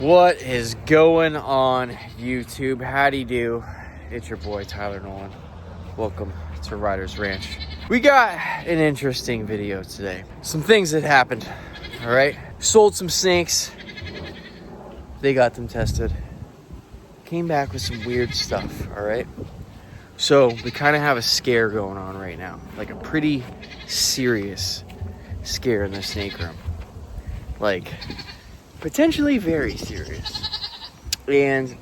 What is going on, YouTube? Howdy do? It's your boy Tyler Nolan. Welcome to Riders Ranch. We got an interesting video today. Some things that happened. All right, sold some snakes. They got them tested. Came back with some weird stuff. All right. So we kind of have a scare going on right now, like a pretty serious scare in the snake room. Like, potentially very serious. And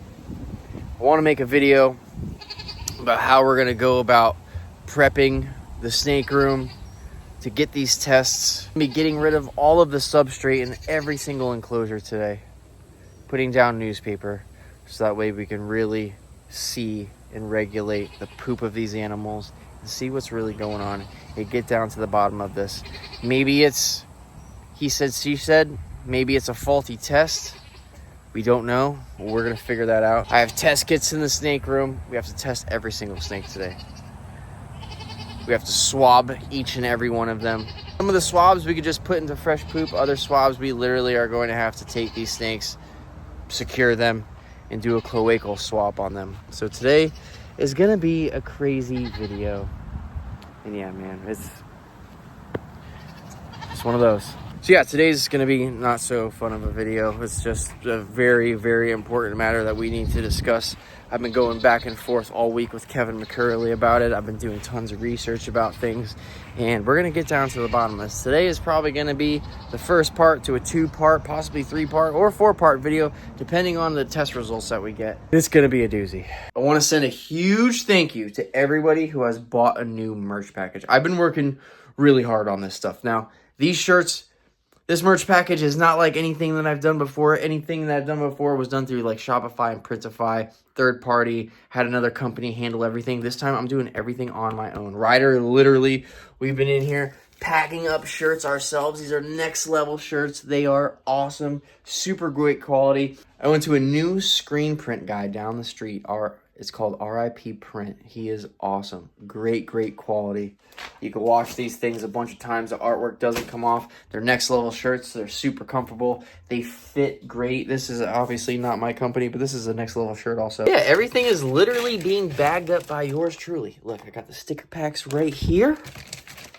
I want to make a video about how we're going to go about prepping the snake room to get these tests. I'll be getting rid of all of the substrate in every single enclosure today. Putting down newspaper so that way we can really see and regulate the poop of these animals and see what's really going on and get down to the bottom of this. Maybe it's he said, she said. Maybe it's a faulty test. We don't know. We're going to figure that out. I have test kits in the snake room. We have to test every single snake today. We have to swab each and every one of them. Some of the swabs we could just put into fresh poop. Other swabs we literally are going to have to take these snakes, secure them, and do a cloacal swab on them. So today is going to be a crazy video. And yeah, man, it's one of those. So yeah, today's going to be not so fun of a video. It's just a very, very important matter that we need to discuss. I've been going back and forth all week with Kevin McCurley about it. I've been doing tons of research about things, and we're going to get down to the bottom of this. Today is probably going to be the first part to a 2-part, possibly 3-part or 4-part video, depending on the test results that we get. It's going to be a doozy. I want to send a huge thank you to everybody who has bought a new merch package. I've been working really hard on this stuff. Now, these shirts, this merch package is not like anything that I've done before. Anything that I've done before was done through like Shopify and Printify, third party, had another company handle everything. This time I'm doing everything on my own. Ryder, literally, we've been in here packing up shirts ourselves. These are next level shirts. They are awesome, super great quality. I went to a new screen print guy down the street. It's called RIP Print. He is awesome. Great, great quality. You can wash these things a bunch of times. The artwork doesn't come off. They're next level shirts. They're super comfortable. They fit great. This is obviously not my company, but this is a next level shirt also. Yeah, everything is literally being bagged up by yours truly. Look, I got the sticker packs right here.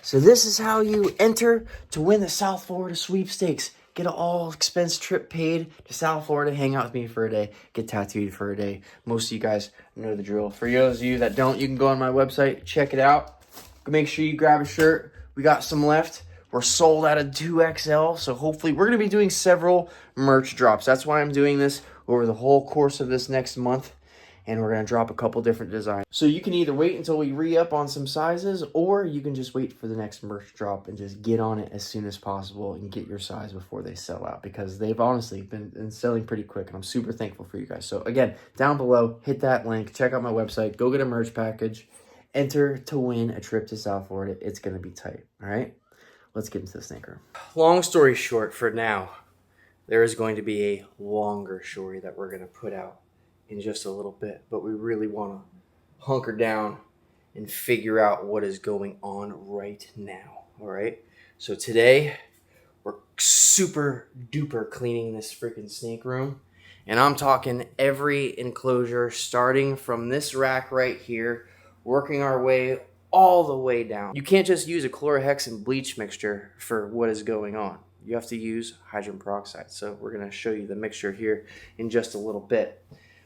So this is how you enter to win the South Florida sweepstakes. Get an all-expense trip paid to South Florida, hang out with me for a day, get tattooed for a day. Most of you guys know the drill. For those of you that don't, you can go on my website, check it out. Make sure you grab a shirt. We got some left. We're sold out of 2XL, so hopefully we're going to be doing several merch drops. That's why I'm doing this over the whole course of this next month. And we're going to drop a couple different designs. So you can either wait until we re-up on some sizes, or you can just wait for the next merch drop and just get on it as soon as possible and get your size before they sell out, because they've honestly been selling pretty quick, and I'm super thankful for you guys. So again, down below, hit that link, check out my website, go get a merch package, enter to win a trip to South Florida. It's going to be tight, all right? Let's get into the snake room. Long story short, for now, there is going to be a longer story that we're going to put out in just a little bit, but we really want to hunker down and figure out what is going on right now. All right, so today we're super duper cleaning this freaking snake room, and I'm talking every enclosure starting from this rack right here, working our way all the way down. You can't just use a chlorhexidine bleach mixture for what is going on. You have to use hydrogen peroxide. So we're going to show you the mixture here in just a little bit.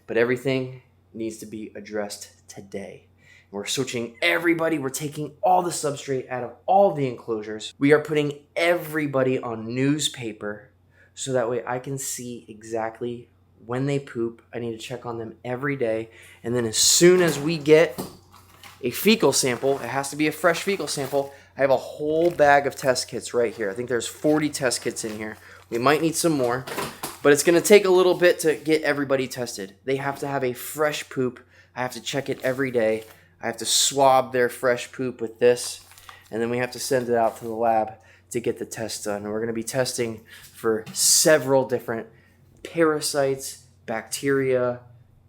But everything needs to be addressed today. We're switching everybody. We're taking all the substrate out of all the enclosures. We are putting everybody on newspaper so that way I can see exactly when they poop. I need to check on them every day. And then as soon as we get a fecal sample, it has to be a fresh fecal sample. I have a whole bag of test kits right here. I think there's 40 test kits in here. We might need some more. But it's going to take a little bit to get everybody tested. They have to have a fresh poop. I have to check it every day. I have to swab their fresh poop with this. And then we have to send it out to the lab to get the test done. And we're going to be testing for several different parasites, bacteria,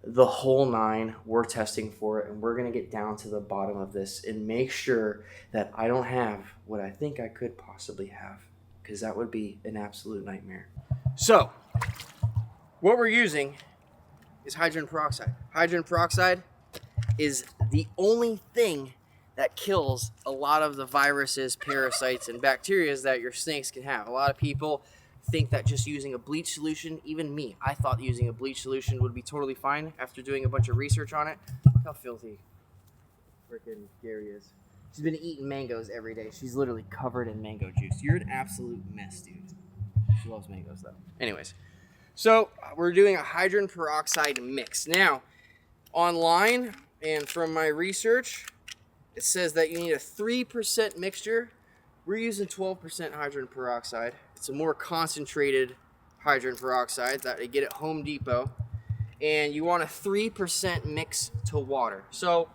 the whole nine. We're testing for it. And we're going to get down to the bottom of this and make sure that I don't have what I think I could possibly have, because that would be an absolute nightmare. So What we're using is hydrogen peroxide. Hydrogen peroxide is the only thing that kills a lot of the viruses, parasites, and bacteria that your snakes can have. A lot of people think that just using a bleach solution, even me, I thought using a bleach solution would be totally fine after doing a bunch of research on it. Look how filthy freaking Gary is. She's been eating mangoes every day. She's literally covered in mango juice. You're an absolute mess, dude. She loves mangoes, though. Anyways, so we're doing a hydrogen peroxide mix. Now, online and from my research, it says that you need a 3% mixture. We're using 12% hydrogen peroxide. It's a more concentrated hydrogen peroxide that you get at Home Depot. And you want a 3% mix to water. So,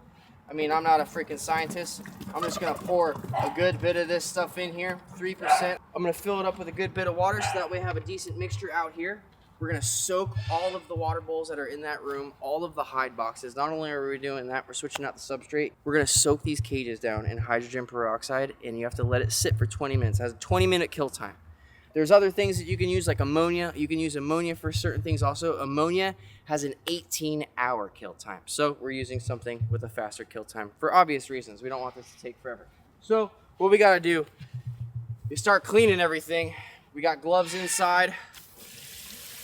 I mean, I'm not a freaking scientist. I'm just gonna pour a good bit of this stuff in here, 3%. I'm gonna fill it up with a good bit of water so that way I have a decent mixture out here. We're gonna soak all of the water bowls that are in that room, all of the hide boxes. Not only are we doing that, we're switching out the substrate. We're gonna soak these cages down in hydrogen peroxide, and you have to let it sit for 20 minutes. It has a 20-minute kill time. There's other things that you can use, like ammonia. You can use ammonia for certain things also. Ammonia has an 18-hour kill time. So we're using something with a faster kill time for obvious reasons. We don't want this to take forever. So what we gotta do is start cleaning everything. We got gloves inside.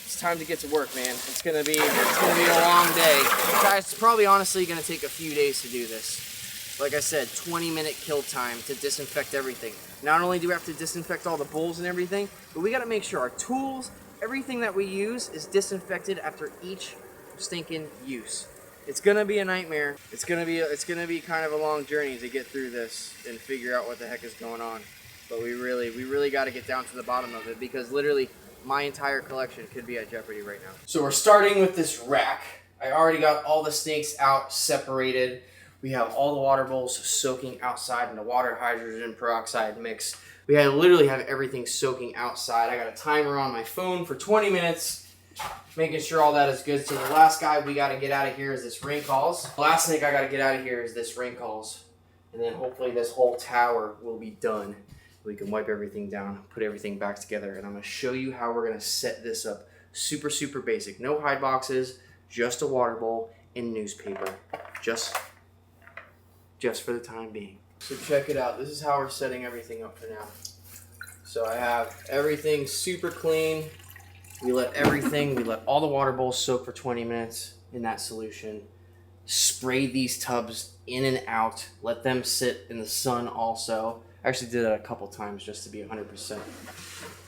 It's time to get to work, man. It's gonna be a long day. It's probably honestly gonna take a few days to do this. Like I said, 20-minute kill time to disinfect everything. Not only do we have to disinfect all the bowls and everything, but we gotta make sure our tools, everything that we use is disinfected after each stinking use. It's gonna be a nightmare. It's gonna be kind of a long journey to get through this and figure out what the heck is going on. But we really gotta get down to the bottom of it, because literally my entire collection could be at jeopardy right now. So we're starting with this rack. I already got all the snakes out, separated. We have all the water bowls soaking outside in the water hydrogen peroxide mix. We literally have everything soaking outside. I got a timer on my phone for 20 minutes, making sure all that is good. So the last guy we got to get out of here is this ring calls. The last snake I got to get out of here is this ring calls. And then hopefully this whole tower will be done. We can wipe everything down, put everything back together. And I'm going to show you how we're going to set this up. Super, super basic. No hide boxes, just a water bowl and newspaper. Just for the time being. So check it out. This is how we're setting everything up for now. So I have everything super clean. We let all the water bowls soak for 20 minutes in that solution. Spray these tubs in and out. Let them sit in the sun also. I actually did that a couple times just to be 100%.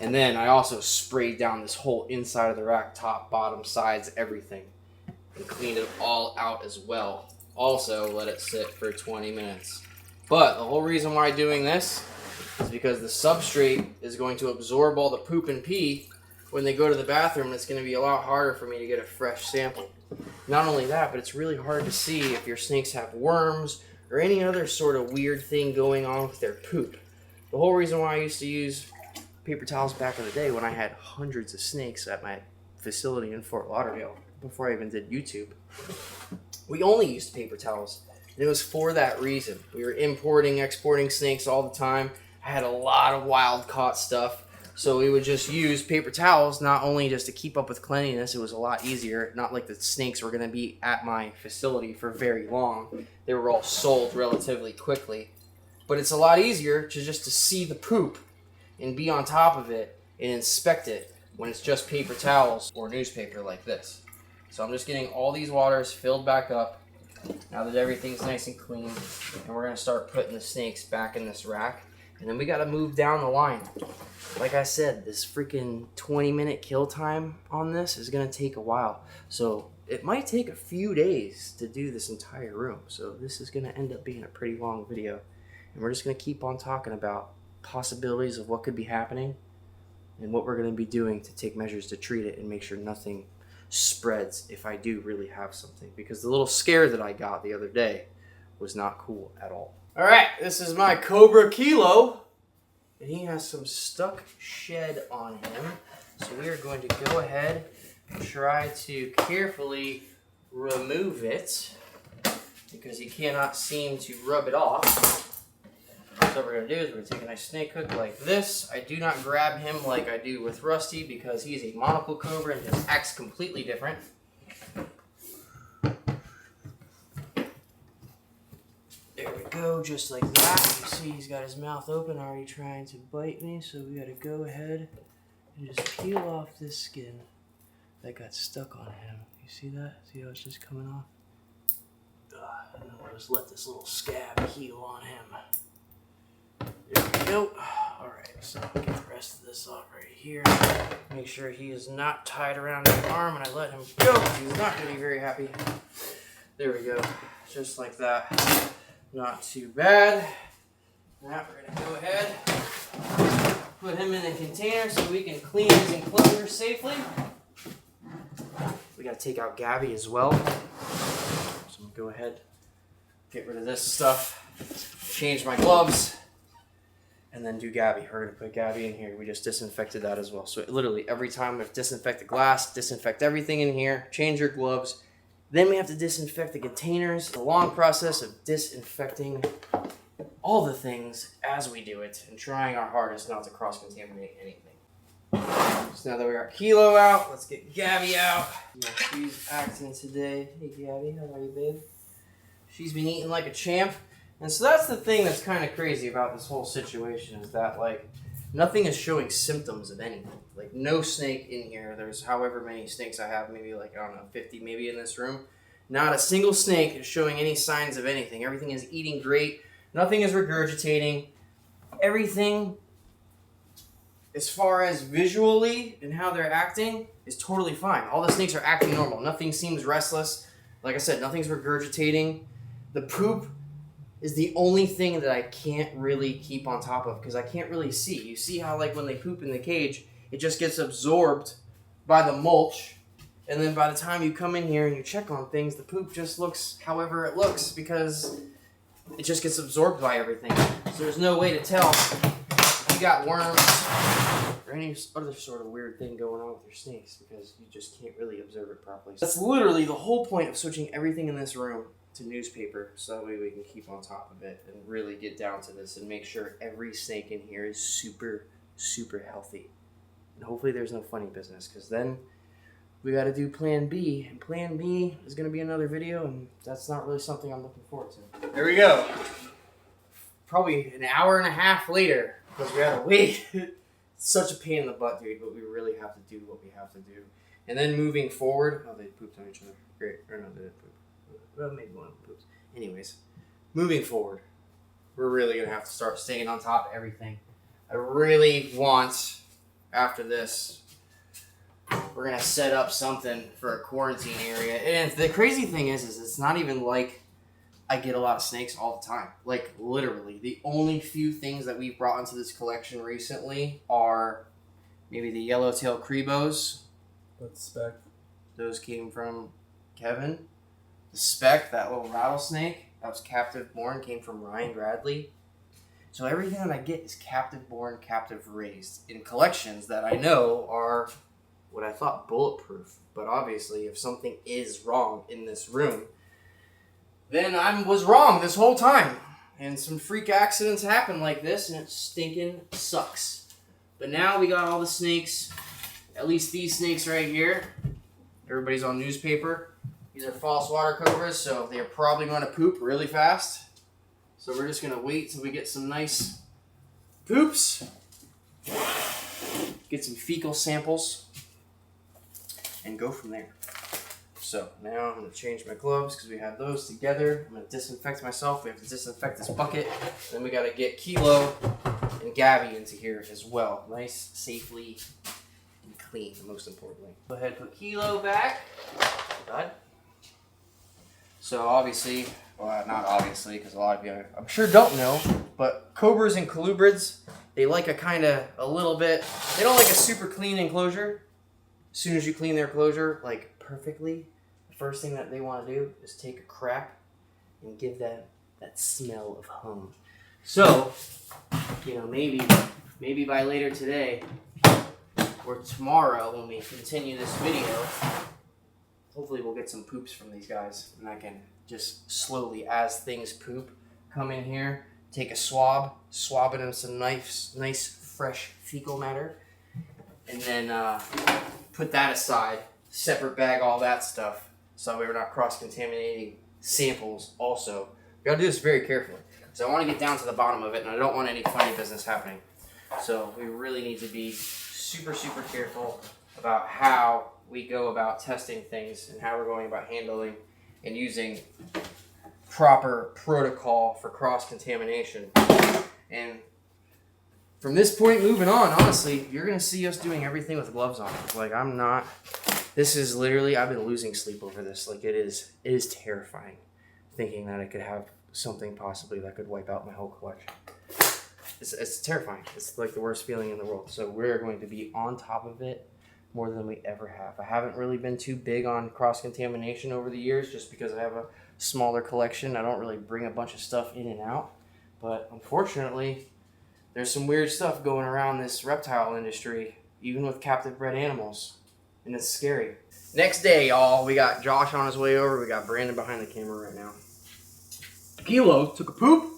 And then I also sprayed down this whole inside of the rack, top, bottom, sides, everything. And cleaned it all out as well. Also let it sit for 20 minutes. But the whole reason why I'm doing this is because the substrate is going to absorb all the poop and pee when they go to the bathroom. It's going to be a lot harder for me to get a fresh sample. Not only that, but it's really hard to see if your snakes have worms or any other sort of weird thing going on with their poop. The whole reason why I used to use paper towels back in the day when I had hundreds of snakes at my facility in Fort Lauderdale, before I even did YouTube, we only used paper towels, and it was for that reason. We were importing, exporting snakes all the time. I had a lot of wild caught stuff, so we would just use paper towels, not only just to keep up with cleanliness. It was a lot easier. Not like the snakes were going to be at my facility for very long. They were all sold relatively quickly, but it's a lot easier to see the poop and be on top of it and inspect it when it's just paper towels or newspaper like this. So I'm just getting all these waters filled back up now that everything's nice and clean, and we're going to start putting the snakes back in this rack, and then we got to move down the line. Like I said, this freaking 20-minute kill time on this is going to take a while, so it might take a few days to do this entire room. So this is going to end up being a pretty long video, and we're just going to keep on talking about possibilities of what could be happening and what we're going to be doing to take measures to treat it and make sure nothing spreads if I do really have something, because the little scare that I got the other day was not cool at all. All right, this is my Cobra Kilo, and he has some stuck shed on him, so we are going to go ahead and try to carefully remove it because he cannot seem to rub it off. So what we're gonna do is we're gonna take a nice snake hook like this. I do not grab him like I do with Rusty because he's a monocle cobra and just acts completely different. There we go, just like that. You see he's got his mouth open, already trying to bite me, so we gotta go ahead and just peel off this skin that got stuck on him. You see that? See how it's just coming off? And then we'll just let this little scab heal on him. There we go. Alright, so I'll get the rest of this off right here. Make sure he is not tied around his arm and I let him go. He's not going to be very happy. There we go. Just like that. Not too bad. Now we're going to go ahead, put him in a container so we can clean his enclosure safely. We got to take out Gabby as well. So I'm going to go ahead, get rid of this stuff, change my gloves, and then do Gabby. We're going to put Gabby in here. We just disinfected that as well. So literally every time we have to disinfect the glass, disinfect everything in here, change your gloves. Then we have to disinfect the containers. The long process of disinfecting all the things as we do it and trying our hardest not to cross-contaminate anything. So now that we got Kilo out, let's get Gabby out. Yeah, she's acting today. Hey Gabby, how are you, babe? She's been eating like a champ. And so that's the thing that's kind of crazy about this whole situation is that, like, nothing is showing symptoms of anything. Like, no snake in here. There's however many snakes I have, maybe like, I don't know, 50 maybe in this room. Not a single snake is showing any signs of anything. Everything is eating great. Nothing is regurgitating. Everything, as far as visually and how they're acting, is totally fine. All the snakes are acting normal. Nothing seems restless. Like I said, nothing's regurgitating. The poop is the only thing that I can't really keep on top of because I can't really see. You see how, like, when they poop in the cage, it just gets absorbed by the mulch, and then by the time you come in here and you check on things, the poop just looks however it looks because it just gets absorbed by everything. So there's no way to tell if you got worms or any other sort of weird thing going on with your snakes because you just can't really observe it properly. So that's literally the whole point of switching everything in this room to newspaper, so that way we can keep on top of it and really get down to this and make sure every snake in here is super, super healthy. And hopefully there's no funny business, because then we got to do plan B, and plan B is going to be another video, and that's not really something I'm looking forward to. There we go. Probably an hour and a half later, because we had to wait. It's such a pain in the butt, dude, but we really have to do what we have to do. And then moving forward, oh, they pooped on each other. Great. Or no, they didn't poop. Well, maybe one of them poops. Anyways, moving forward, we're really going to have to start staying on top of everything. I really want, after this, we're going to set up something for a quarantine area. And the crazy thing is it's not even like I get a lot of snakes all the time. Like, literally, the only few things that we've brought into this collection recently are maybe the yellowtail crebos. That's spec. Those came from Kevin. The speck, that little rattlesnake, that was captive born, came from Ryan Bradley. So everything that I get is captive born, captive raised in collections that I know are what I thought bulletproof. But obviously, if something is wrong in this room, then I was wrong this whole time. And some freak accidents happen like this, and it stinking sucks. But now we got all the snakes, at least these snakes right here. Everybody's on newspaper. These are false water cobras, so they're probably going to poop really fast. So we're just going to wait till we get some nice poops. Get some fecal samples. And go from there. So now I'm going to change my gloves because we have those together. I'm going to disinfect myself. We have to disinfect this bucket. Then we got to get Kilo and Gabby into here as well. Nice, safely, and clean, most importantly. Go ahead and put Kilo back. Bud. So obviously, well, not obviously, because a lot of you I'm sure don't know, but cobras and colubrids, they like a little bit, they don't like a super clean enclosure. As soon as you clean their enclosure, like, perfectly, the first thing that they want to do is take a crap and give that smell of home. So, you know, maybe by later today or tomorrow when we continue this video, hopefully we'll get some poops from these guys, and I can just slowly, as things poop, come in here, take a swab, swab it in some nice fresh fecal matter, and then put that aside, separate bag all that stuff, so we're not cross-contaminating samples also. We gotta do this very carefully, because I want to get down to the bottom of it, and I don't want any funny business happening. So we really need to be super careful about how we go about testing things and how we're going about handling and using proper protocol for cross-contamination. And from this point moving on, honestly, you're going to see us doing everything with gloves on. Like, I'm not, this is literally, I've been losing sleep over this. Like, it is terrifying thinking that I could have something possibly that could wipe out my whole collection. It's terrifying. It's like the worst feeling in the world. So we're going to be on top of it more than we ever have. I haven't really been too big on cross-contamination over the years just because I have a smaller collection. I don't really bring a bunch of stuff in and out. But unfortunately, there's some weird stuff going around this reptile industry, even with captive bred animals. And it's scary. Next day, y'all, we got Josh on his way over. We got Brandon behind the camera right now. Kilo took a poop.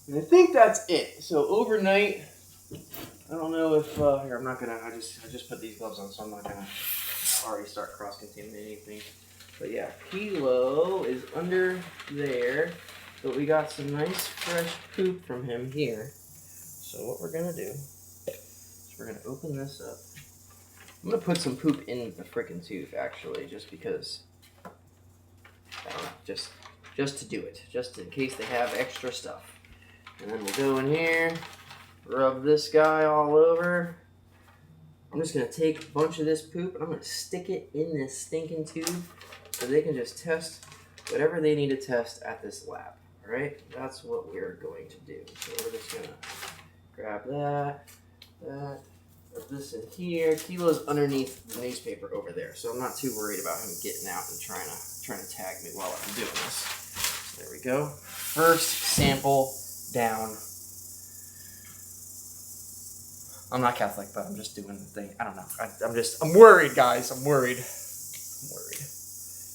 And I think that's it. So overnight, I don't know if here, I'm not gonna. I just put these gloves on, so I'm not gonna already start cross-contaminating things. But yeah, Kilo is under there, but we got some nice fresh poop from him here. So what we're gonna do is we're gonna open this up. I'm gonna put some poop in the frickin' tube, actually, just because. I don't know, just to do it, just in case they have extra stuff. And then we'll go in here, rub this guy all over. I'm just going to take a bunch of this poop and I'm going to stick it in this stinking tube so they can just test whatever they need to test at this lab. All right? That's what we're going to do. So we're just going to grab that, put this in here. Kilo's underneath the newspaper over there, so I'm not too worried about him getting out and trying to tag me while I'm doing this. So there we go. First sample down. I'm not Catholic, but I'm just doing the thing. I don't know. I'm worried, guys. I'm worried.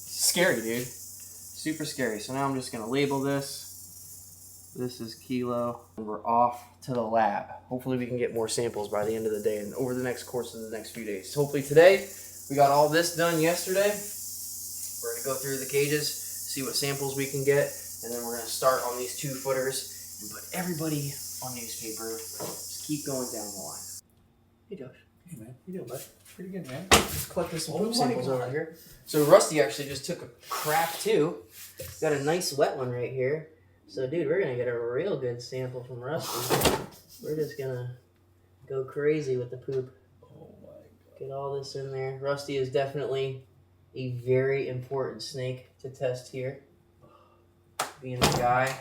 Scary, dude. Super scary. So now I'm just going to label this. This is Kilo. And we're off to the lab. Hopefully we can get more samples by the end of the day and over the next course of the next few days. Hopefully today, we got all this done yesterday. We're going to go through the cages, see what samples we can get, and then we're going to start on these 2 footers and put everybody on newspaper. Just keep going down the line. Hey, Josh. Hey, man. You doing, bud? Pretty good, man. Just collecting some poop samples over here. So Rusty actually just took a crap, too. Got a nice wet one right here. So, dude, we're going to get a real good sample from Rusty. We're just going to go crazy with the poop. Oh, my God. Get all this in there. Rusty is definitely a very important snake to test here. Being the guy.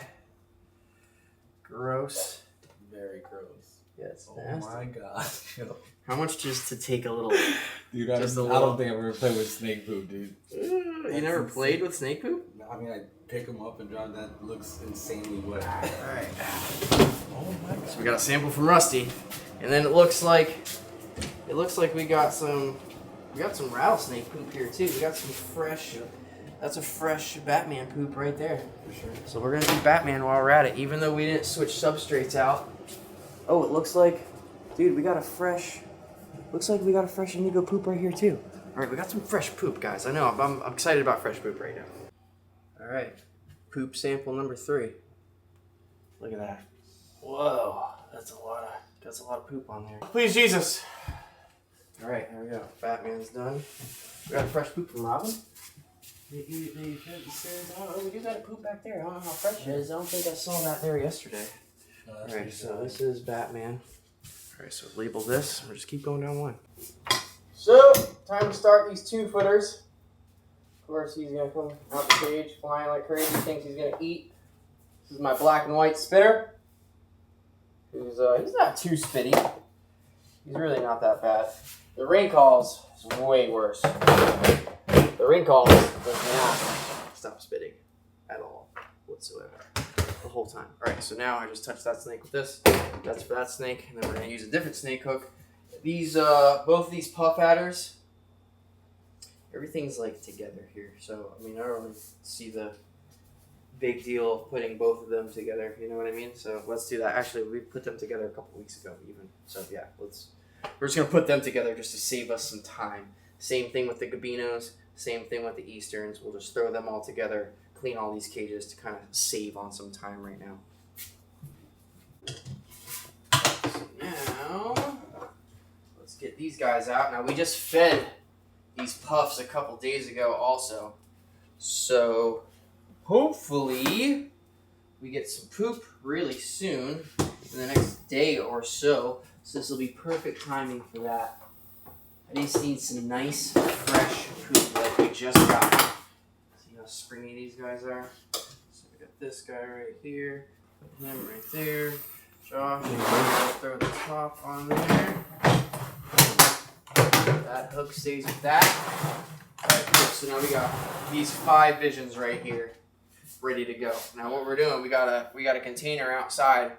Gross. Very gross. Yeah, it's oh nasty. My gosh. How much just to take a little... Dude, I don't think I've ever played with snake poop, dude. You never played with snake poop? I mean, I pick them up and drop. That looks insanely wet. Alright. Oh my God. So we got a sample from Rusty. And then it looks like we got some rattlesnake poop here too. We got some fresh... That's a fresh Batman poop right there. For sure. So we're going to do Batman while we're at it, even though we didn't switch substrates out. Oh, it looks like... Dude, we got a fresh... Looks like we got a fresh indigo poop right here, too. All right, we got some fresh poop, guys. I know, I'm excited about fresh poop right now. All right, poop sample number 3. Look at that. Whoa, that's a lot of poop on there. Please, Jesus. All right, here we go. Batman's done. We got a fresh poop from Robin. We do got a poop back there. I don't know how fresh it is. I don't think I saw that there yesterday. All right, so this is Batman. All right, so label this. We'll just keep going down the line. So, time to start these 2 footers. Of course, he's going to come out the cage flying like crazy. He thinks he's going to eat. This is my black and white spitter. He's not too spitty. He's really not that bad. The rain calls is way worse. The ring calls does not stop spitting at all whatsoever the whole time. All right, so now I just touched that snake with this. That's for that snake, and then we're gonna use a different snake hook. These both of these puff adders, everything's like together here. So I mean, I don't really see the big deal of putting both of them together. You know what I mean? So let's do that. Actually, we put them together a couple weeks ago even. So yeah, we're just going to put them together just to save us some time. Same thing with the Gabinos. Same thing with the Easterns. We'll just throw them all together, clean all these cages to kind of save on some time right now. So now, let's get these guys out. Now, we just fed these puffs a couple days ago also. So, hopefully, we get some poop really soon, in the next day or so. So this will be perfect timing for that. I just need some nice, fresh poop like we just got. See how springy these guys are? So we got this guy right here, put him right there. Josh, throw the top on there. That hook stays with that. Alright, cool. So now we got these 5 visions right here, ready to go. Now what we're doing, we got a container outside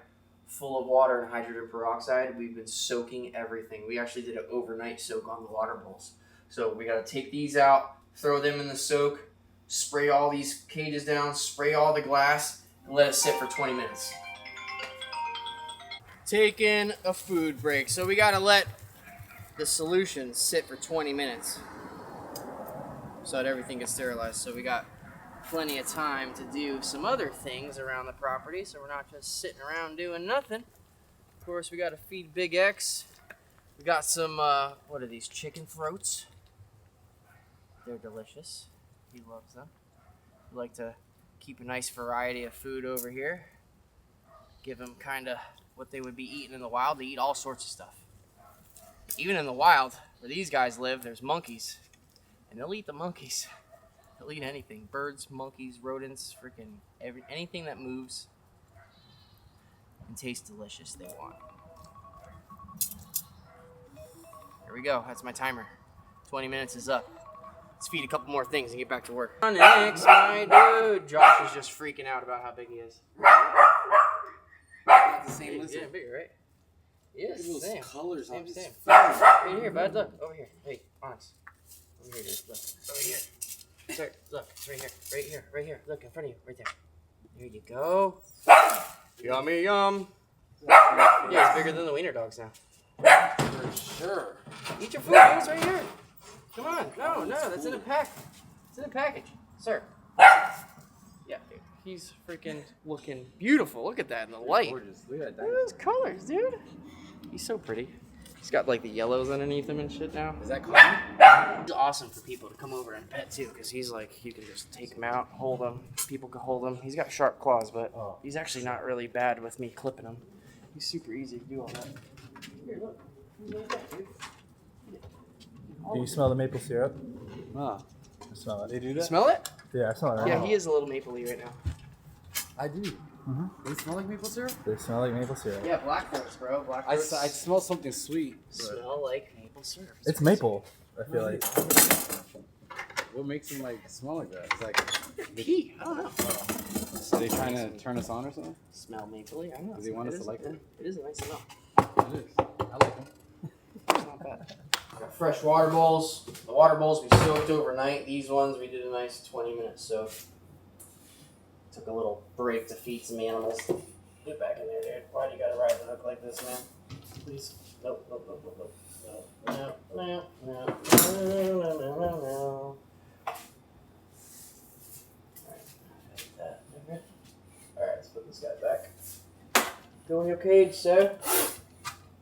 full of water and hydrogen peroxide. We've been soaking everything. We actually did an overnight soak on the water bowls. So we got to take these out, throw them in the soak, spray all these cages down, spray all the glass, and let it sit for 20 minutes. Taking a food break. So we got to let the solution sit for 20 minutes so that everything gets sterilized. So we got plenty of time to do some other things around the property, so we're not just sitting around doing nothing. Of course, we got to feed Big X. We got some, what are these, chicken throats? They're delicious. He loves them. We like to keep a nice variety of food over here. Give them kind of what they would be eating in the wild. They eat all sorts of stuff. Even in the wild, where these guys live, there's monkeys, and they'll eat the monkeys. They'll eat anything. Birds, monkeys, rodents, freaking anything that moves and tastes delicious they want. There we go. That's my timer. 20 minutes is up. Let's feed a couple more things and get back to work. Next, my dude. Josh is just freaking out about how big he is. Not the same lizard. Yeah, bigger, right? Yes, Look at same. those colors on Same. his face. Right here, bud. Look. Over here. Hey, Onyx. Over here, dude. Look. Over here. Sir, look, it's right here, look in front of you, right there. There you go. Yummy, yum. Yeah, it's bigger than the wiener dogs now. For sure. Eat your food, dude, it's right here. Come on, no, that's in a pack. It's in a package, sir. Yeah, dude, he's freaking looking beautiful. Look at that in the light. Gorgeous. Look at that. Look at those colors, dude. He's so pretty. He's got like the yellows underneath him and shit now. Is that common? It's awesome for people to come over and pet too, because he's like, you can just take him out, hold him. People can hold him. He's got sharp claws, but he's actually not really bad with me clipping him. He's super easy to do all that. Here, look. He's like that, dude. Do you smell the maple syrup? Ah, I smell it. they do You that? smell it? Yeah, I smell it right Yeah, now. he is a little mapley right now. I do. They smell like maple syrup? They smell like maple syrup. Yeah, blackthroats, bro. I Blackthroats smell something sweet. smell like maple syrup. It's maple, I feel like. What makes them like smell like that? It's like Pee. I don't know. are they trying to turn us on or something? Smell mapley. I don't know. Does he want us to like them? It is a nice smell. It is. I like them. It's not bad. Got fresh water bowls. The water bowls we soaked overnight. These ones we did a nice 20-minute soak. Took a little break to feed some animals. Get back in there, dude. Why do you gotta ride the hook like this, man? Please. Nope. No. Alright, let's put this guy back. Go in your cage, sir.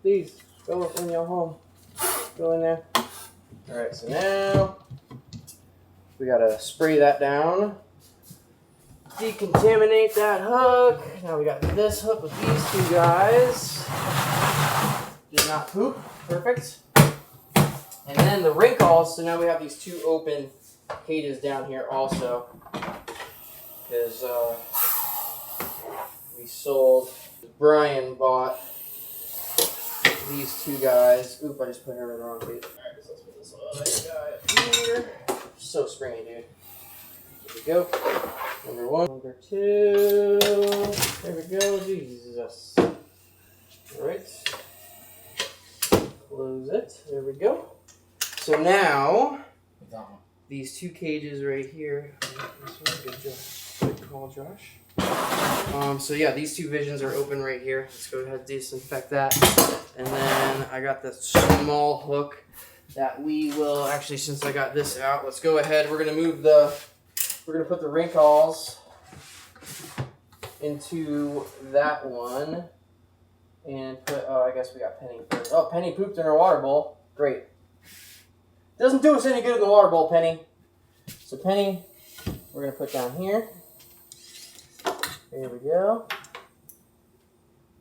Please, go in your home. Go in there. Alright, so now we gotta spray that down. Decontaminate that hook. Now we got this hook with these two guys. Did not poop. Perfect. And then the wrinkles. So now we have these 2 open cages down here also. Because we sold. Brian bought these 2 guys. Oop, I just put her in the wrong cage. Alright, so let's put this other guy here. So springy, dude. There we go. Number 1. Number 2. There we go. Jesus. Alright. Close it. There we go. So now, these 2 cages right here. Good call, Josh. So yeah, these 2 visions are open right here. Let's go ahead and disinfect that. And then I got this small hook that we will actually, since I got this out, let's go ahead. We're gonna put the ring calls into that one and put, oh, I guess we got Penny first. Oh, Penny pooped in her water bowl. Great. Doesn't do us any good in the water bowl, Penny. So Penny, we're gonna put down here. There we go.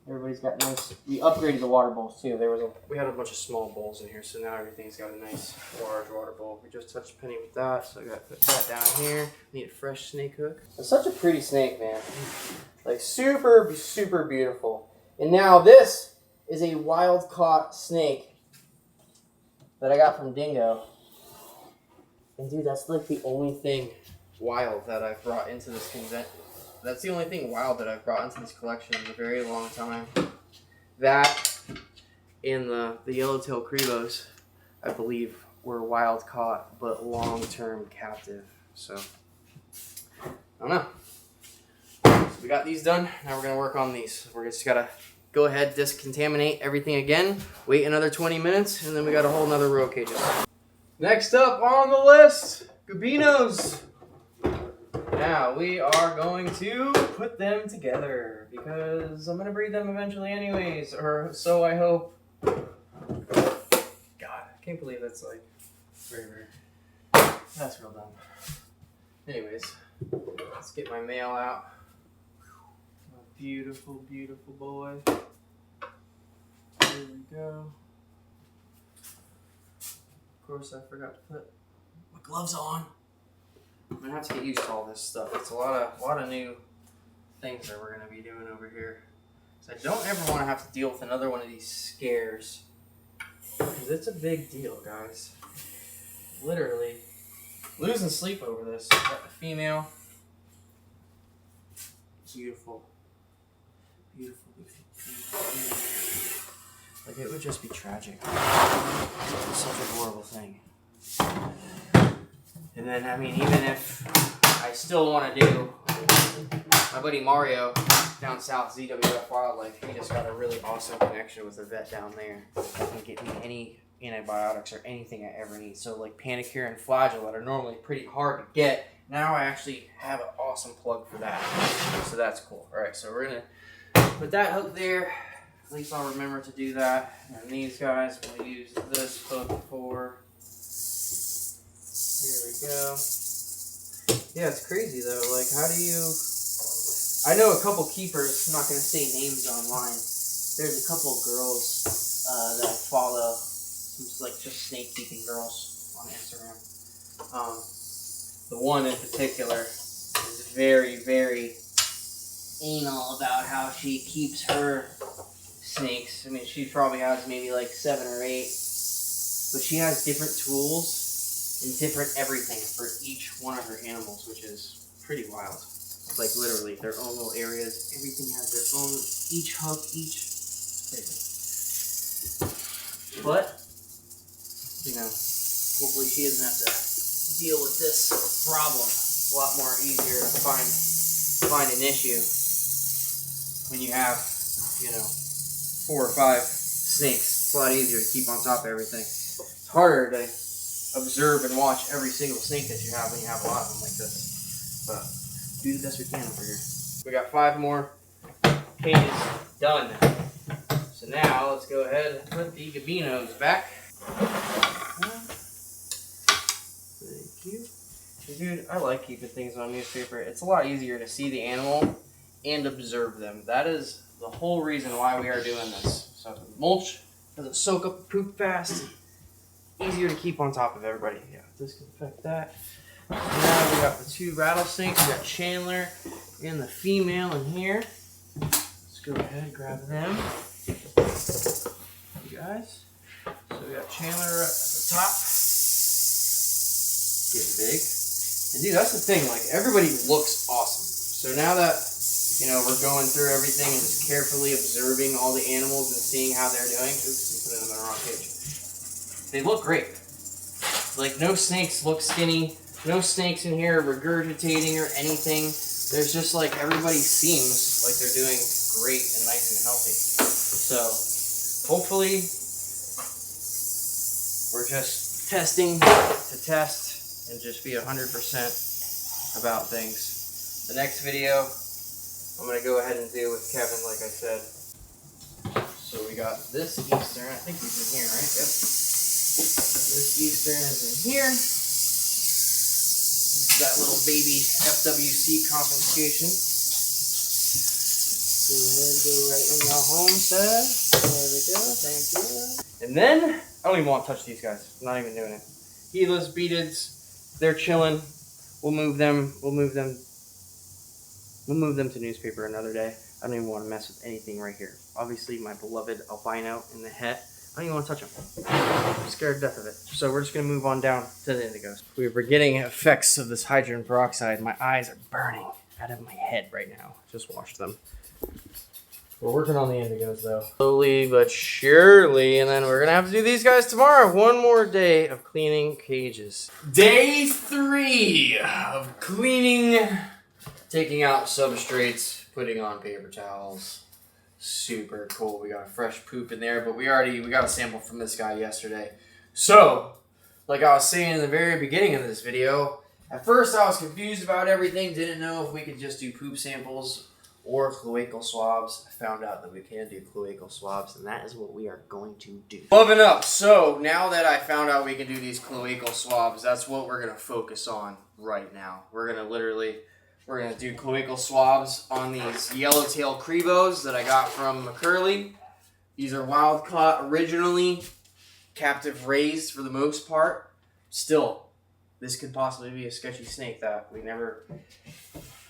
Everybody's got nice. We upgraded the water bowls too. We had a bunch of small bowls in here, so now everything's got a nice large water bowl. We just touched Penny with that, so I got to put that down here. Need a fresh snake hook. It's such a pretty snake, man. Like super, super beautiful. And now this is a wild caught snake that I got from Dingo. And dude, that's like the only thing wild that I've brought into this convention. That's the only thing wild that I've brought into this collection in a very long time. That and the yellowtail cribos, I believe, were wild caught but long-term captive. So, I don't know. So we got these done. Now we're going to work on these. We're just got to go ahead, discontaminate everything again, wait another 20 minutes, and then we got a whole nother row of cages. Next up on the list, gabinos. Now we are going to put them together because I'm going to breed them eventually anyways, or so I hope. God, I can't believe that's like very, very, that's real dumb. Anyways, let's get my male out. My beautiful, beautiful boy. There we go. Of course, I forgot to put my gloves on. I'm gonna have to get used to all this stuff. It's a lot of new things that we're gonna be doing over here. So I don't ever want to have to deal with another one of these scares, because it's a big deal, guys. Literally losing sleep over this. Got the female. Beautiful, beautiful, beautiful, beautiful. Like it would just be tragic. It's such a horrible thing. And then, I mean, even if I still want to do, my buddy Mario down south, ZWF Wildlife, he just got a really awesome connection with a vet down there that can get me any antibiotics or anything I ever need. So, like Panicure and Flagyl that are normally pretty hard to get, now I actually have an awesome plug for that. So that's cool. All right, so we're going to put that hook there. At least I'll remember to do that. And these guys, we'll use this hook for... Here we go. Yeah, it's crazy though. Like, how do you... I know a couple keepers, I'm not going to say names online. There's a couple of girls that I follow. Some like just snake keeping girls on Instagram. The one in particular is very, very anal about how she keeps her snakes. I mean, she probably has maybe like 7 or 8. But she has different tools and different everything for each one of her animals, which is pretty wild. Like literally their own little areas. Everything has their own, each hook, crazy. But, you know, hopefully she doesn't have to deal with this problem. It's a lot more easier to find an issue when you have, you know, 4 or 5 snakes. It's a lot easier to keep on top of everything. It's harder to observe and watch every single snake that you have when you have a lot of them like this. But do the best we can over here. We got 5 more cages done. So now let's go ahead and put the gabinos back. Thank you. Dude, I like keeping things on newspaper. It's a lot easier to see the animal and observe them. That is the whole reason why we are doing this. So the mulch doesn't soak up the poop fast. Easier to keep on top of everybody. Yeah, disinfect that. Now we got the 2 rattlesnakes. We got Chandler and the female in here. Let's go ahead and grab them. You guys. So we got Chandler at the top. Getting big. And dude, that's the thing. Like, everybody looks awesome. So now that, you know, we're going through everything and just carefully observing all the animals and seeing how they're doing. Oops, I'm putting them in the wrong cage. They look great. Like, no snakes look skinny. No snakes in here regurgitating or anything. There's just like, everybody seems like they're doing great and nice and healthy. So, hopefully, we're just testing to test and just be 100% about things. The next video, I'm going to go ahead and do with Kevin, like I said. So we got this Eastern, I think he's in here, right? Yep. This Eastern is in here. This is that little baby FWC confiscation. Go ahead and go right in your homestead. There we go, thank you. And then, I don't even want to touch these guys. I'm not even doing it. Heedless beateds, they're chilling. We'll move them to newspaper another day. I don't even want to mess with anything right here. Obviously, my beloved albino in the het. I don't even want to touch him. I'm scared to death of it. So we're just going to move on down to the indigos. We're beginning effects of this hydrogen peroxide. My eyes are burning out of my head right now. Just washed them. We're working on the indigos though. Slowly but surely. And then we're going to have to do these guys tomorrow. One more day of cleaning cages. Day 3 of cleaning. Taking out substrates, putting on paper towels. Super cool. We got a fresh poop in there, but we got a sample from this guy yesterday. So, like I was saying in the very beginning of this video, at first I was confused about everything, didn't know if we could just do poop samples or cloacal swabs. I found out that we can do cloacal swabs, and that is what we are going to do. Loving up. So, now that I found out we can do these cloacal swabs, that's what we're going to focus on right now. We're going to do cloacal swabs on these yellowtail crebos that I got from McCurley. These are wild caught originally, captive raised for the most part. Still, this could possibly be a sketchy snake that we never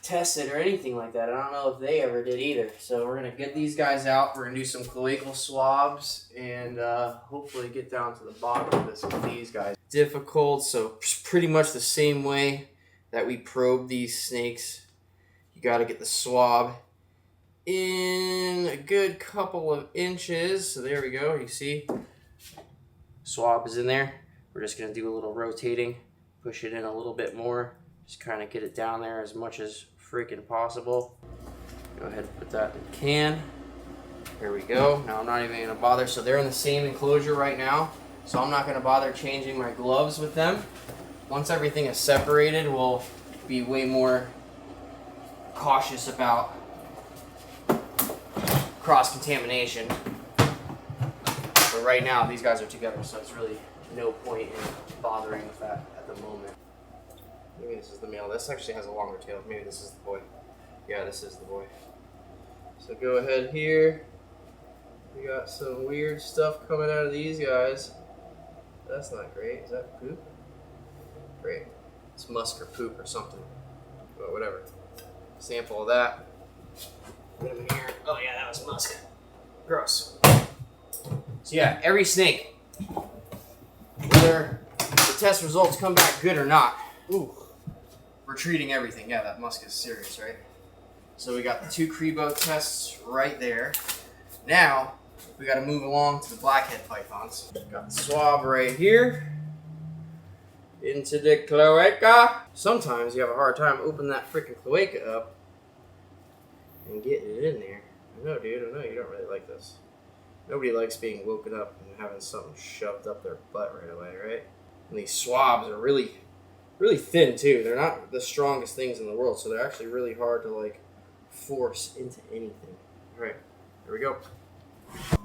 tested or anything like that. I don't know if they ever did either. So we're going to get these guys out. We're going to do some cloacal swabs and hopefully get down to the bottom of this with these guys. Difficult, so pretty much the same way that we probe these snakes. You got to get the swab in a good couple of inches. So there we go. You see, swab is in there. We're just going to do a little rotating, push it in a little bit more, just kind of get it down there as much as freaking possible. Go ahead and put that in the can. There we go. Now I'm not even going to bother. So they're in the same enclosure right now, so I'm not going to bother changing my gloves with them. Once everything is separated, we'll be way more cautious about cross-contamination. But right now, these guys are together, so it's really no point in bothering with that at the moment. Maybe this is the male. This actually has a longer tail. Maybe this is the boy. Yeah, this is the boy. So go ahead here. We got some weird stuff coming out of these guys. That's not great. Is that poop? Great. It's musk or poop or something. But whatever. Sample of that. Put them in here. Oh yeah, that was musk. Gross. So yeah, every snake, whether the test results come back good or not, we're treating everything. Yeah, that musk is serious, right? So we got the 2 crebo tests right there. Now, we got to move along to the blackhead pythons. Got the swab right here. Into the cloaca. Sometimes you have a hard time opening that freaking cloaca up and getting it in there. I know, dude. I know you don't really like this. Nobody likes being woken up and having something shoved up their butt right away, right? And these swabs are really, really thin too. They're not the strongest things in the world, so they're actually really hard to like force into anything. All right, here we go.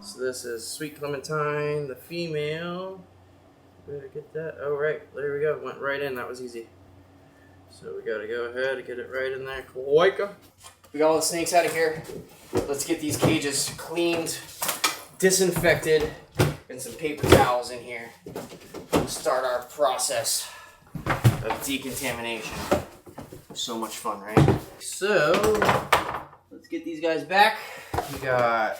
So this is Sweet Clementine, the female. Better get that. Oh, right. There we go. Went right in. That was easy. So we got to go ahead and get it right in there. Cloaca. We got all the snakes out of here. Let's get these cages cleaned, disinfected, and some paper towels in here. Start our process of decontamination. So much fun, right? So, let's get these guys back. We got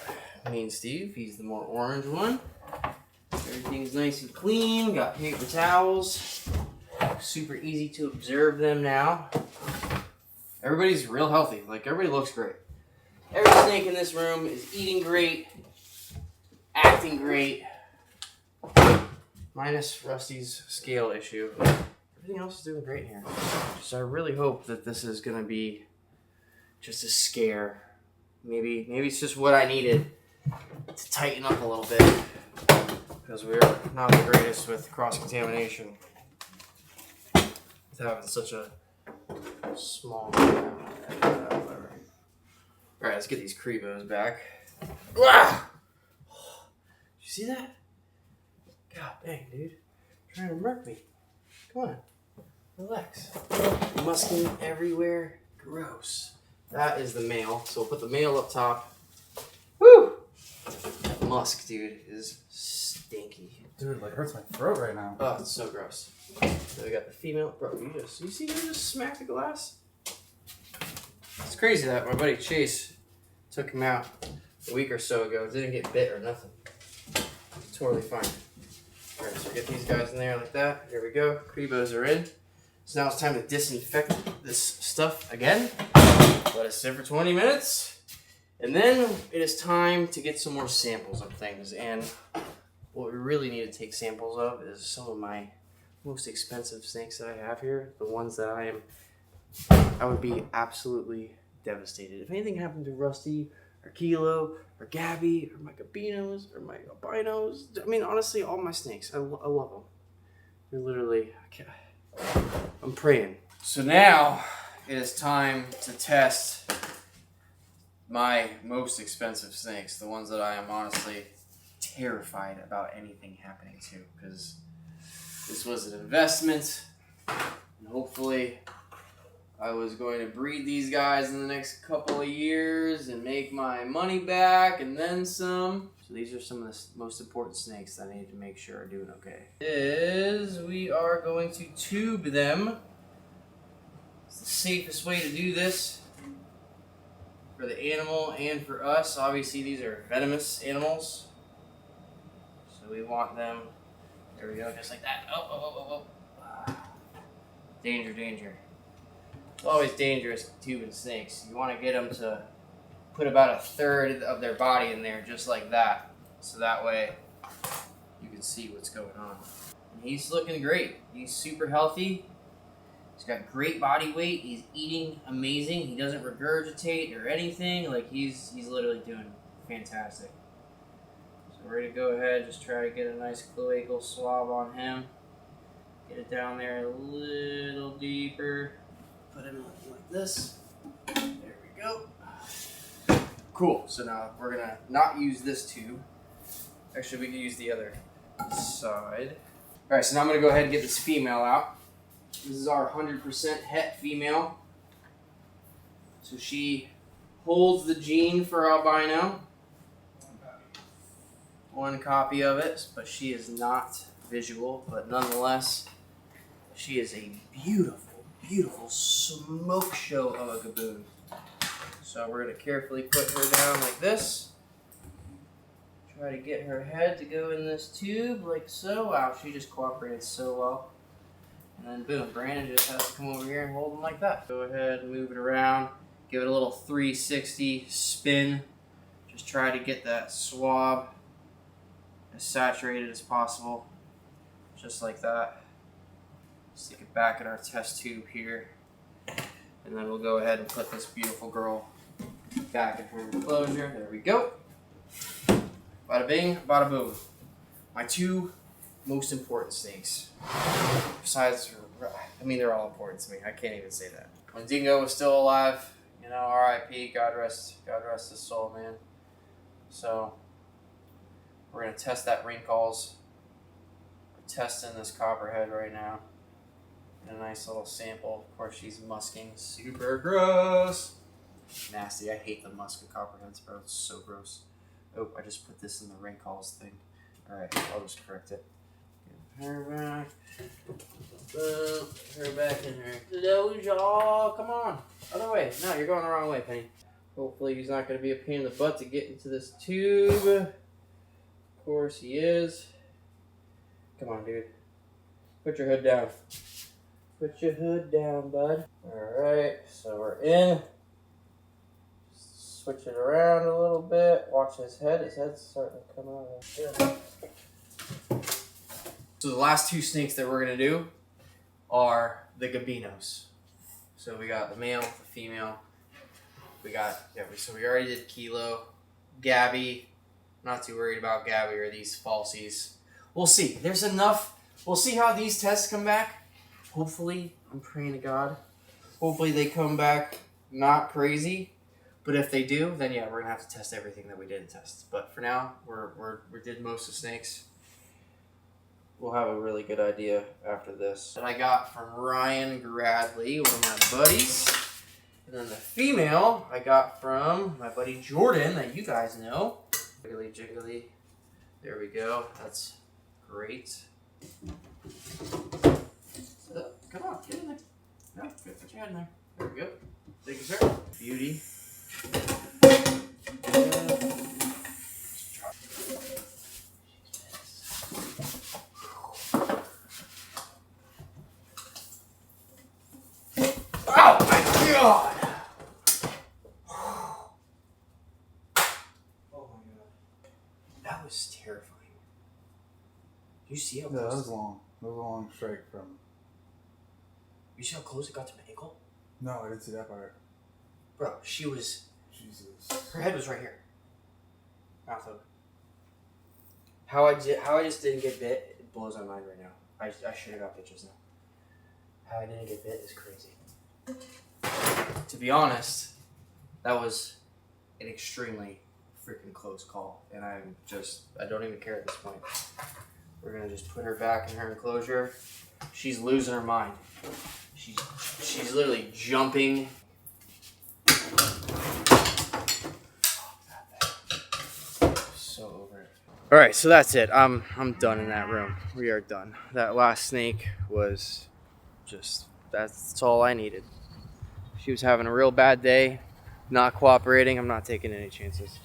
me and Steve. He's the more orange one. Everything's nice and clean. Got paper towels. Super easy to observe them now. Everybody's real healthy. Like, everybody looks great. Every snake in this room is eating great, acting great, minus Rusty's scale issue. Everything else is doing great here. So I really hope that this is gonna be just a scare. Maybe it's just what I needed to tighten up a little bit, because we're not the greatest with cross-contamination. With having such a small. Whatever. All right, let's get these Crevos back. Ah! You see that? God dang, dude. Trying to murk me. Come on. Relax. Musking everywhere. Gross. That is the male. So we'll put the male up top. Woo! That musk, dude, is stinky. Dude, like hurts my throat right now. Oh, it's so gross. So we got the female. Bro, you see you just smacked the glass? It's crazy that my buddy Chase took him out a week or so ago. Didn't get bit or nothing. Totally fine. Alright, so get these guys in there like that. Here we go. Crevos are in. So now it's time to disinfect this stuff again. Let it sit for 20 minutes. And then it is time to get some more samples of things. And what we really need to take samples of is some of my most expensive snakes that I have here. The ones that I would be absolutely devastated. If anything happened to Rusty or Kilo or Gabby or my Gabinos or my albinos, I mean, honestly, all my snakes, I love them. They're literally, I'm praying. So now it is time to test my most expensive snakes, the ones that I am honestly terrified about anything happening to, because this was an investment, and hopefully I was going to breed these guys in the next couple of years and make my money back and then some. So these are some of the most important snakes that I need to make sure are doing okay. We are going to tube them. It's the safest way to do this for the animal and for us. Obviously these are venomous animals, so we want them, there we go, just like that. Oh. Danger, danger. It's always dangerous tubing snakes. You want to get them to put about 1/3 of their body in there, just like that, so that way you can see what's going on. And he's looking great. He's super healthy. He's got great body weight. He's eating amazing. He doesn't regurgitate or anything. Like he's literally doing fantastic. So we're ready to go ahead. Just try to get a nice cloacal swab on him. Get it down there a little deeper. Put him like this. There we go. Cool. So now we're gonna not use this tube. Actually, we can use the other side. All right. So now I'm gonna go ahead and get this female out. This is our 100% het female. So she holds the gene for albino. One copy of it, but she is not visual, but nonetheless, she is a beautiful, beautiful smoke show of a gaboon. So we're going to carefully put her down like this. Try to get her head to go in this tube like so. Wow, she just cooperated so well. And then boom, Brandon just has to come over here and hold them like that. Go ahead and move it around. Give it a little 360 spin. Just try to get that swab as saturated as possible. Just like that. Stick it back in our test tube here. And then we'll go ahead and put this beautiful girl back in her enclosure. There we go. Bada bing, bada boom. My two most important snakes. Besides, I mean, they're all important to me. I can't even say that. When Dingo was still alive, you know, R.I.P. God rest his soul, man. So we're gonna test that wrinkles. We're testing this copperhead right now. And a nice little sample. Of course, she's musking. Super gross. Nasty. I hate the musk of copperheads, bro. It's so gross. Oh, I just put this in the wrinkles thing. Alright, I'll just correct it. Get her back. Her back in her. Those y'all. Come on. Other way. No, you're going the wrong way, Penny. Hopefully he's not going to be a pain in the butt to get into this tube. Of course he is. Come on, dude. Put your hood down. Put your hood down, bud. Alright, so we're in. Switch it around a little bit. Watch his head. His head's starting to come out. So the last two snakes that we're gonna do are the gabinos. So we got the male, the female. We already did Kilo, Gabby. Not too worried about Gabby or these falsies. We'll see. There's enough. We'll see how these tests come back. Hopefully, I'm praying to God. Hopefully they come back not crazy. But if they do, then yeah, we're gonna have to test everything that we didn't test. But for now, we did most of the snakes. We'll have a really good idea after this. That I got from Ryan Gradley, one of my buddies. And then the female I got from my buddy Jordan, that you guys know. Jiggly jiggly. There we go. That's great. So, come on, get in there. No, put your head in there. There we go. Thank you, sir. Beauty. Oh my God! Oh my God. That was terrifying. You see how close? Yeah, that was long. That was a long strike from. You see how close it got to my ankle? No, I didn't see that part. Bro, she was. Jesus. Her head was right here. Mouth open. How I just didn't get bit, it blows my mind right now. I should have got pictures now. How I didn't get bit is crazy. To be honest, that was an extremely freaking close call. And I don't even care at this point. We're gonna just put her back in her enclosure. She's losing her mind. She's literally jumping. So over it. All right, so that's it. I'm done in that room. We are done. That last snake was just, that's all I needed. She was having a real bad day, not cooperating. I'm not taking any chances.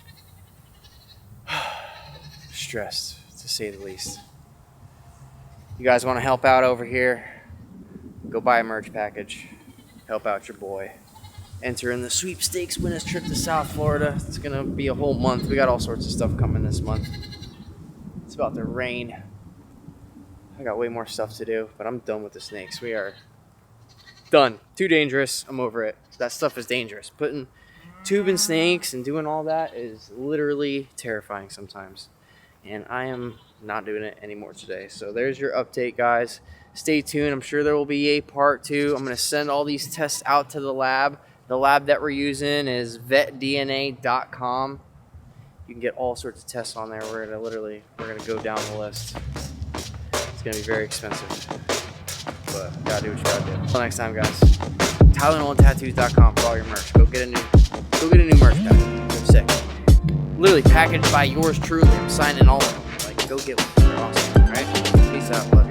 Stressed, to say the least. You guys want to help out over here? Go buy a merch package. Help out your boy. Enter in the sweepstakes, win his trip to South Florida. It's gonna be a whole month. We got all sorts of stuff coming this month. It's about to rain. I got way more stuff to do, but I'm done with the snakes. We are done. Too dangerous. I'm over it. That stuff is dangerous. Putting tubing snakes and doing all that is literally terrifying sometimes. And I am not doing it anymore today. So there's your update, guys. Stay tuned. I'm sure there will be a part 2. I'm going to send all these tests out to the lab. The lab that we're using is vetdna.com. You can get all sorts of tests on there. We're gonna go down the list. It's gonna be very expensive, but you gotta do what you gotta do. Until next time, guys. TylerNolanTattoos.com for all your merch. Go get a new merch pack. They're sick. Literally packaged by yours truly. I'm signing all of them. Like, go get one. They're awesome. All right. Peace out. Love.